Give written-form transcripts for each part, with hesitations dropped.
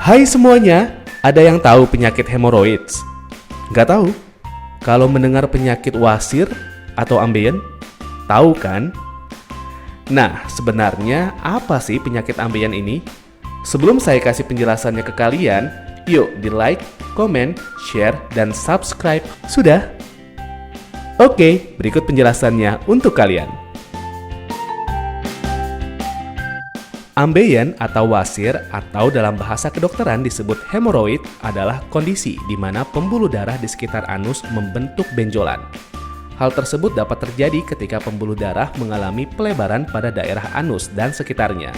Hai semuanya, ada yang tahu penyakit hemoroids? Nggak tahu? Kalau mendengar penyakit wasir atau ambeien, tahu kan? Nah, sebenarnya apa sih penyakit ambeien ini? Sebelum saya kasih penjelasannya ke kalian, yuk di like, komen, share, dan subscribe. Sudah? Oke, berikut penjelasannya untuk kalian. Ambeien atau wasir atau dalam bahasa kedokteran disebut hemoroid adalah kondisi di mana pembuluh darah di sekitar anus membentuk benjolan. Hal tersebut dapat terjadi ketika pembuluh darah mengalami pelebaran pada daerah anus dan sekitarnya.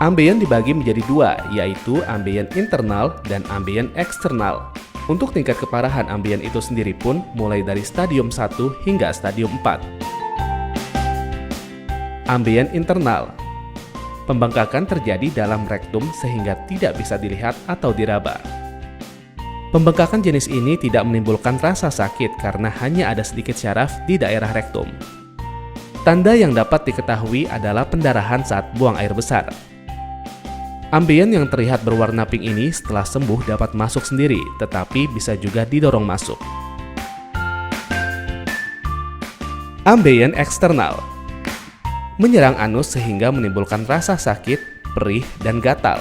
Ambeien dibagi menjadi dua, yaitu ambeien internal dan ambeien eksternal. Untuk tingkat keparahan ambeien itu sendiri pun mulai dari stadium 1 hingga stadium 4. Ambeien internal. Pembengkakan terjadi dalam rektum sehingga tidak bisa dilihat atau diraba. Pembengkakan jenis ini tidak menimbulkan rasa sakit karena hanya ada sedikit syaraf di daerah rektum. Tanda yang dapat diketahui adalah pendarahan saat buang air besar. Ambeien yang terlihat berwarna pink ini setelah sembuh dapat masuk sendiri, tetapi bisa juga didorong masuk. Ambeien eksternal. Menyerang anus sehingga menimbulkan rasa sakit, perih, dan gatal.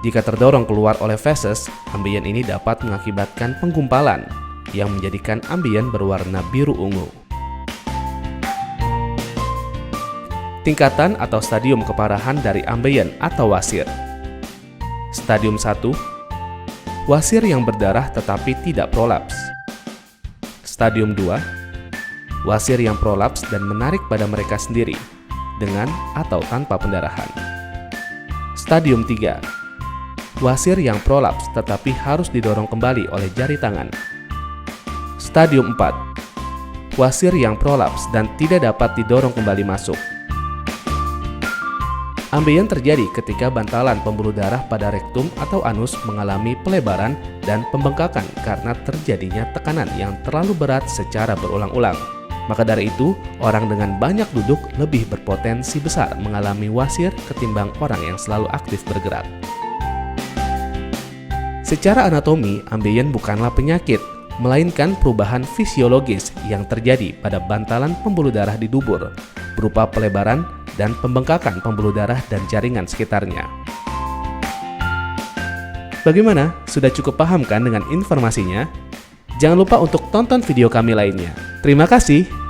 Jika terdorong keluar oleh feses, ambeien ini dapat mengakibatkan penggumpalan yang menjadikan ambeien berwarna biru ungu. Tingkatan atau stadium keparahan dari ambeien atau wasir. Stadium 1, wasir yang berdarah tetapi tidak prolaps. Stadium 2, wasir yang prolaps dan menarik pada mereka sendiri, dengan atau tanpa pendarahan. Stadium 3, wasir yang prolaps tetapi harus didorong kembali oleh jari tangan. Stadium 4, wasir yang prolaps dan tidak dapat didorong kembali masuk. Ambeien terjadi ketika bantalan pembuluh darah pada rektum atau anus mengalami pelebaran dan pembengkakan karena terjadinya tekanan yang terlalu berat secara berulang-ulang. Maka dari itu, orang dengan banyak duduk lebih berpotensi besar mengalami wasir ketimbang orang yang selalu aktif bergerak. Secara anatomi, ambeien bukanlah penyakit, melainkan perubahan fisiologis yang terjadi pada bantalan pembuluh darah di dubur, berupa pelebaran dan pembengkakan pembuluh darah dan jaringan sekitarnya. Bagaimana? Sudah cukup paham kan dengan informasinya? Jangan lupa untuk tonton video kami lainnya. Terima kasih.